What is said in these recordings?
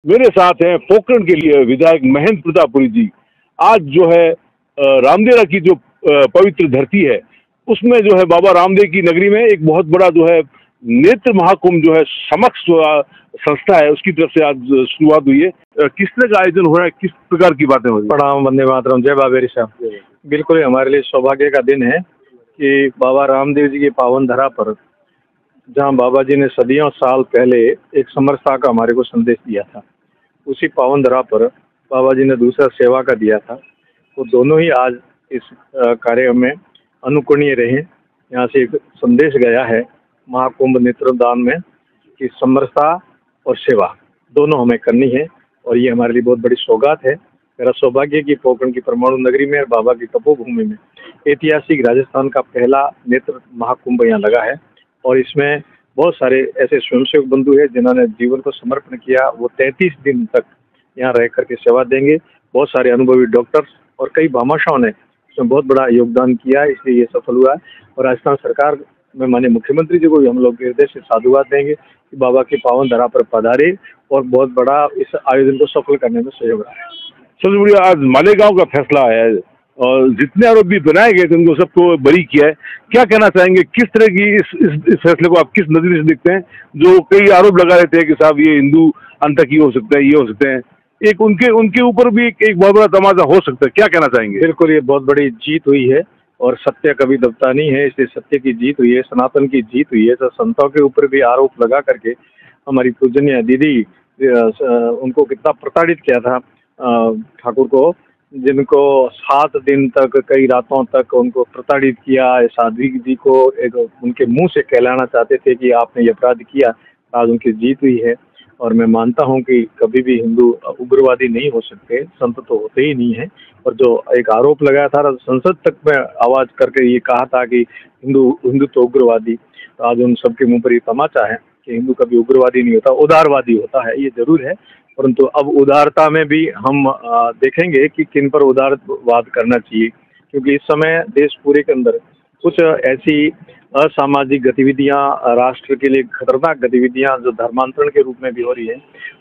मेरे साथ हैं पोखरण के लिए विधायक महेंद्र प्रतापपुरी जी। आज जो है रामदेवरा की जो पवित्र धरती है, उसमें जो है बाबा रामदेव की नगरी में एक बहुत बड़ा जो है नेत्र महाकुंभ जो है समक्ष संस्था है, उसकी तरफ से आज शुरुआत हुई है। किस तरह का आयोजन हो रहा है, किस प्रकार की बातें हो रही है? प्रणाम, वंदे मातरम, जय बाबेरी साहब। बिल्कुल हमारे लिए सौभाग्य का दिन है कि बाबा रामदेव जी की पावन धरा पर, जहाँ बाबा जी ने सदियों साल पहले एक समरसता का हमारे को संदेश दिया था, उसी पावन धरा पर बाबा जी ने दूसरा सेवा का दिया था। वो दोनों ही आज इस कार्य में अनुकरणीय रहे। यहाँ से एक संदेश गया है महाकुंभ नेत्रदान में कि समरसता और सेवा दोनों हमें करनी है, और ये हमारे लिए बहुत बड़ी सौगात है। मेरा सौभाग्य कि पोखरण की परमाणु नगरी में, बाबा की तपोभूमि में ऐतिहासिक राजस्थान का पहला नेत्र महाकुंभ यहाँ लगा है, और इसमें बहुत सारे ऐसे स्वयंसेवक बंधु हैं जिन्होंने जीवन को समर्पण किया। वो 33 दिन तक यहाँ रह करके सेवा देंगे। बहुत सारे अनुभवी डॉक्टर्स और कई भामाशाओं ने इसमें बहुत बड़ा योगदान किया, इसलिए ये सफल हुआ है। और राजस्थान सरकार में माननीय मुख्यमंत्री जी को भी हम लोग हृदय से साधुवाद देंगे कि बाबा की पावन धरा पर पधारे और बहुत बड़ा इस आयोजन को सफल करने में सहयोग रहा है। सबसे बढ़िया आज मालेगांव का फैसला है और जितने आरोप भी बनाए गए थे उनको सबको बरी किया है। क्या कहना चाहेंगे, किस तरह की इस फैसले को आप किस नजरिए से देखते हैं? जो कई आरोप लगा रहे थे कि साहब ये हिंदू आतंकी हो सकते हैं, ये हो सकते हैं, एक उनके ऊपर भी एक बहुत बड़ा तमाचा हो सकता है, क्या कहना चाहेंगे? बिल्कुल, ये बहुत बड़ी जीत हुई है और सत्य कभी दबता नहीं है, इसलिए सत्य की जीत हुई है, सनातन की जीत हुई है। तो संतों के ऊपर भी आरोप लगा करके हमारी पूजनीय दीदी उनको कितना प्रताड़ित किया था ठाकुर को, जिनको 7 दिन तक, कई रातों तक उनको प्रताड़ित किया। साध्वी जी को एक उनके मुंह से कहलाना चाहते थे कि आपने ये अपराध किया। आज उनकी जीत हुई है, और मैं मानता हूं कि कभी भी हिंदू उग्रवादी नहीं हो सकते, संत तो होते ही नहीं है। और जो एक आरोप लगाया था, संसद तक में आवाज करके ये कहा था कि हिंदू तो उग्रवादी, तो आज उन सबके मुंह पर ये तमाचा है कि हिंदू कभी उग्रवादी नहीं होता, उदारवादी होता है, ये जरूर है। परंतु अब उदारता में भी हम देखेंगे कि किन पर उदारवाद करना चाहिए, क्योंकि इस समय देश पूरे के अंदर कुछ ऐसी असामाजिक गतिविधियां, राष्ट्र के लिए खतरनाक गतिविधियां जो धर्मांतरण के रूप में भी हो रही है,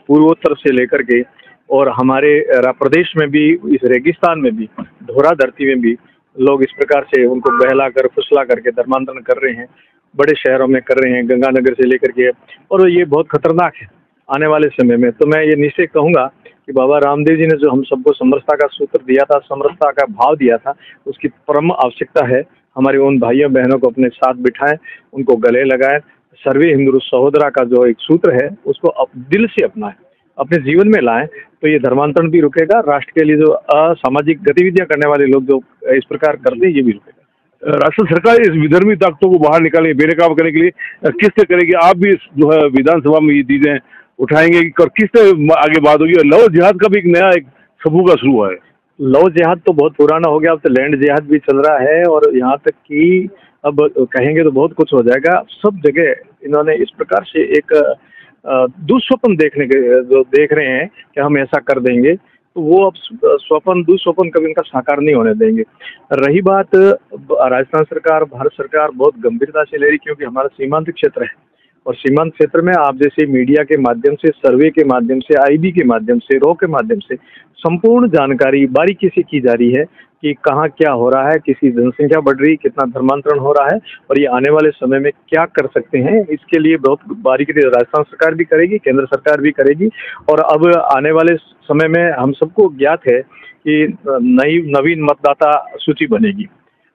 पूर्वोत्तर से लेकर के, और हमारे प्रदेश में भी, इस रेगिस्तान में भी, धोरा धरती में भी लोग इस प्रकार से उनको बहला कर, फुसला करके धर्मांतरण कर रहे हैं। बड़े शहरों में कर रहे हैं, गंगानगर से लेकर के, और ये बहुत खतरनाक है आने वाले समय में। तो मैं ये निश्चय कहूँगा कि बाबा रामदेव जी ने जो हम सबको समरसता का सूत्र दिया था, समरसता का भाव दिया था, उसकी परम आवश्यकता है हमारे उन भाइयों बहनों को अपने साथ बिठाएं, उनको गले लगाएं। सर्वे हिंदू सहोदरा का जो एक सूत्र है उसको दिल से अपनाएं, अपने जीवन में लाएं, तो ये धर्मांतरण भी रुकेगा। राष्ट्र के लिए जो असामाजिक गतिविधियां करने वाले लोग जो इस प्रकार करते हैं, ये भी रुकेगा। राष्ट्र सरकार इस विधर्मी ताकतों को बाहर निकालने, बेनकाब करने के लिए किस तरह करेगी? आप भी जो है विधानसभा में ये चीजें उठाएंगे और किस तरह आगे बात होगी? लव जिहाद का भी एक नया एक सबूका शुरू हुआ है। लव जिहाद तो बहुत पुराना हो गया, अब तो लैंड जिहाद भी चल रहा है, और यहाँ तक कि अब कहेंगे तो बहुत कुछ हो जाएगा। सब जगह इन्होंने इस प्रकार से एक दुस्वप्न देखने के जो देख रहे हैं कि हम ऐसा कर देंगे, तो वो अब स्वप्न, दुस्वप्न कभी इनका साकार नहीं होने देंगे। रही बात, राजस्थान सरकार, भारत सरकार बहुत गंभीरता से ले रही, क्योंकि हमारा सीमांत क्षेत्र है, और सीमांत क्षेत्र में आप जैसे मीडिया के माध्यम से, सर्वे के माध्यम से, आईबी के माध्यम से, रॉ के माध्यम से संपूर्ण जानकारी बारीकी से की जा रही है कि कहाँ क्या हो रहा है, किसी जनसंख्या बढ़ रही, कितना धर्मांतरण हो रहा है, और ये आने वाले समय में क्या कर सकते हैं। इसके लिए बहुत बारीकी से राजस्थान सरकार भी करेगी, केंद्र सरकार भी करेगी। और अब आने वाले समय में हम सबको ज्ञात है कि नवीन मतदाता सूची बनेगी,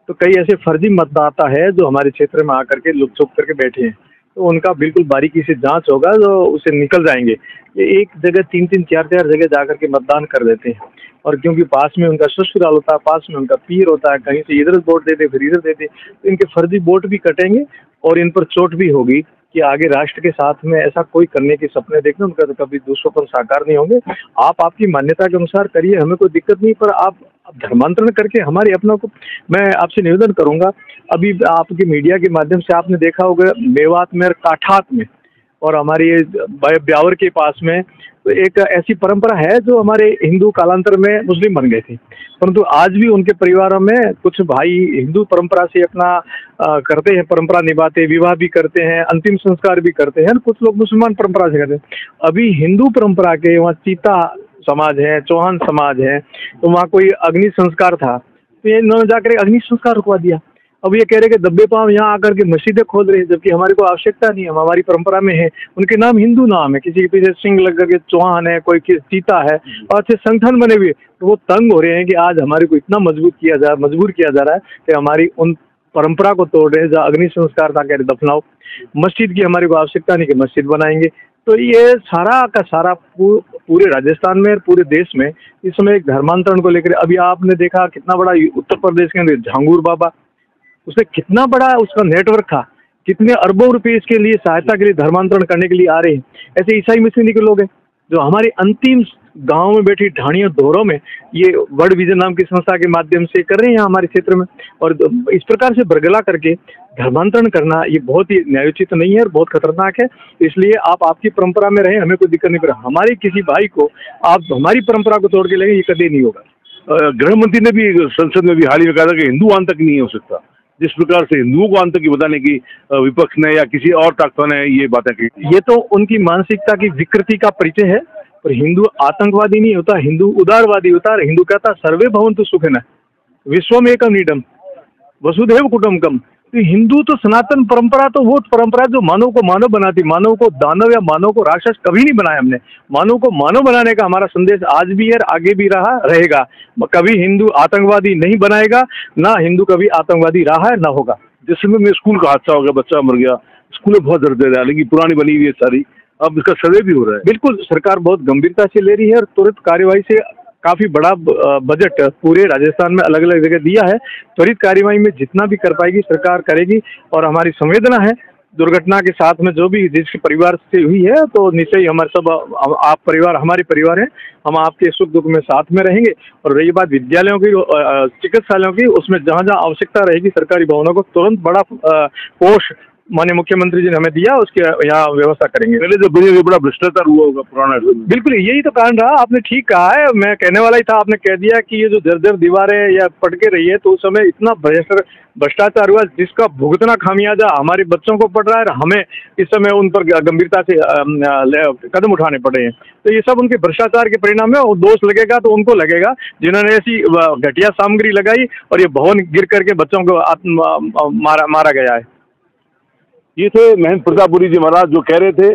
तो कई ऐसे फर्जी मतदाता है जो हमारे क्षेत्र में आकर के लुक छुप करके बैठे हैं, तो उनका बिल्कुल बारीकी से जांच होगा, जो उसे निकल जाएंगे। ये एक जगह 3-3, 4-4 जगह जाकर के मतदान कर देते हैं, और क्योंकि पास में उनका ससुराल होता है, पास में उनका पीर होता है, कहीं से इधर वोट देते फिर इधर देते, तो इनके फर्जी वोट भी कटेंगे और इन पर चोट भी होगी कि आगे राष्ट्र के साथ में ऐसा कोई करने के सपने देखना, उनका तो कभी दुस्वप्न साकार नहीं होंगे। आप आपकी मान्यता के अनुसार करिए, हमें कोई दिक्कत नहीं, पर आप धर्मांतरण करके हमारे अपनों को, मैं आपसे निवेदन करूंगा, अभी आपकी मीडिया के माध्यम से आपने देखा होगा मेवात में, काठात में, और हमारी ब्यावर के पास में तो एक ऐसी परंपरा है जो हमारे हिंदू कालांतर में मुस्लिम बन गए थे, परंतु आज भी उनके परिवारों में कुछ भाई हिंदू परंपरा से अपना करते हैं, परंपरा निभाते हैं, विवाह भी करते हैं, अंतिम संस्कार भी करते हैं, कुछ लोग मुसलमान परंपरा से करते हैं। अभी हिंदू परंपरा के वहाँ चीता समाज है, चौहान समाज है, तो वहाँ कोई अग्नि संस्कार था, तो ये इन्होंने जाकर अग्नि संस्कार रुकवा दिया। अब ये कह रहे कि दब्बे पाँव यहाँ आकर के मस्जिदें खोल रहे हैं, जबकि हमारे को आवश्यकता नहीं है, हम हमारी परंपरा में है, उनके नाम हिंदू नाम है, किसी के पीछे सिंह लग के चौहान है, कोई चीता है, और अच्छे संगठन बने हुए, तो वो तंग हो रहे हैं कि आज हमारे को इतना मजबूर किया जा रहा है कि हमारी उन परंपरा को तोड़ रहे हैं, जहाँ अग्नि संस्कार था कह रहे दफनाओ, मस्जिद की हमारे को आवश्यकता नहीं कि मस्जिद बनाएंगे। तो ये सारा का सारा पूरे राजस्थान में, पूरे देश में इस समय एक धर्मांतरण को लेकर, अभी आपने देखा कितना बड़ा उत्तर प्रदेश के अंदर झांगुर बाबा, उसमें कितना बड़ा उसका नेटवर्क था, कितने अरबों रुपए इसके लिए सहायता के लिए धर्मांतरण करने के लिए आ रहे हैं। ऐसे ईसाई मिशनरी के लोग हैं जो हमारे अंतिम गांव में बैठी ढाणियों दोहरों में ये वर्ल्ड विजन नाम की संस्था के माध्यम से कर रहे हैं हमारे क्षेत्र में, और इस प्रकार से बरगला करके धर्मांतरण करना ये बहुत ही न्यायोचित नहीं है और बहुत खतरनाक है। इसलिए आप आपकी परंपरा में रहें, हमें कोई दिक्कत नहीं पड़ा, हमारे किसी भाई को आप हमारी परंपरा को तोड़ के लेंगे, ये कभी नहीं होगा। गृह मंत्री ने भी संसद में भी हाल ही में कहा था कि हिंदू आतंक नहीं हो सकता। जिस प्रकार से हिंदुओं को आतंकी बताने की विपक्ष ने या किसी और ताकतों ने ये बातें की, ये तो उनकी मानसिकता की विकृति का परिचय है। पर हिंदू आतंकवादी नहीं होता, हिंदू उदारवादी होता है। हिंदू कहता सर्वे भवन्तु सुखिनः विश्वम एकम नीडम वसुधैव कुटुम्बकम। तो हिंदू तो सनातन परंपरा, तो वो परंपरा जो मानव को मानव बनाती, मानव को दानव या मानव को राक्षस कभी नहीं बनाया हमने। मानव को मानव बनाने का हमारा संदेश आज भी है, आगे भी रहा रहेगा। कभी हिंदू आतंकवादी नहीं बनाएगा, ना हिंदू कभी आतंकवादी रहा है, ना होगा। जैसलमेर में स्कूल का हादसा हो गया, बच्चा मर गया, स्कूलें बहुत दर्द दे रहा है, लेकिन पुरानी बनी हुई है सारी, अब इसका सर्वे भी हो रहा है। बिल्कुल, सरकार बहुत गंभीरता से ले रही है और त्वरित कार्यवाही से काफी बड़ा बजट पूरे राजस्थान में अलग अलग जगह दिया है। त्वरित कार्यवाही में जितना भी कर पाएगी सरकार करेगी, और हमारी संवेदना है दुर्घटना के साथ में जो भी जिसके परिवार से हुई है, तो निश्चय ही हमारे सब आप परिवार हमारे परिवार हैं, हम आपके सुख दुख में साथ में रहेंगे। और रही बात विद्यालयों की, चिकित्सालयों की, उसमें जहाँ जहाँ आवश्यकता रहेगी सरकारी भवनों को तुरंत बड़ा कोष माननीय मुख्यमंत्री जी ने हमें दिया, उसकी यहाँ व्यवस्था करेंगे। पहले जो बड़ा भ्रष्टाचार हुआ होगा पुराना, बिल्कुल यही तो कारण रहा। आपने ठीक कहा है, मैं कहने वाला ही था, आपने कह दिया कि ये जो जर्जर दीवारें या पटके रही है, तो उस समय इतना भ्रष्टाचार हुआ जिसका भुगतना खामियाजा हमारे बच्चों को पड़ रहा है, हमें इस समय उन पर गंभीरता से कदम उठाने पड़े हैं। तो ये सब उनके भ्रष्टाचार के परिणाम है, और दोष लगेगा तो उनको लगेगा जिन्होंने ऐसी घटिया सामग्री लगाई और ये भवन गिर करके बच्चों को मारा गया है। ये थे महेंद्र प्रतापपुरी जी महाराज, जो कह रहे थे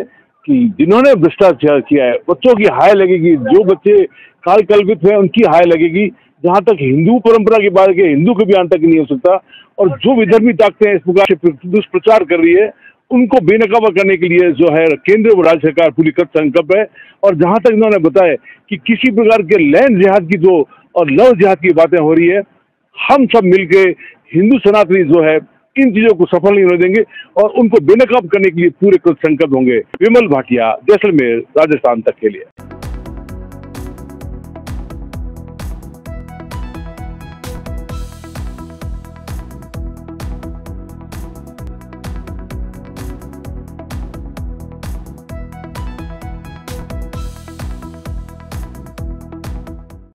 कि जिन्होंने भ्रष्टाचार किया है बच्चों की हाय लगेगी, जो बच्चे काल कल्पित हैं उनकी हाय लगेगी। जहाँ तक हिंदू परंपरा की बात है, हिंदू कभी आतंक नहीं हो सकता, और जो विधर्मी ताकतें इस प्रकार से दुष्प्रचार कर रही है उनको बेनकाबा करने के लिए जो है केंद्र व राज्य सरकार पूरी कृत संकल्प है। और जहाँ तक इन्होंने बताया कि किसी प्रकार के लैंड जिहाद की जो और लव जिहाद की बातें हो रही है, हम सब मिलके हिंदू सनातनी जो है इन चीजों को सफल नहीं होने देंगे और उनको बेनकाब करने के लिए पूरे कृत संकल्प होंगे। विमल भाटिया, जैसलमेर, राजस्थान तक के लिए।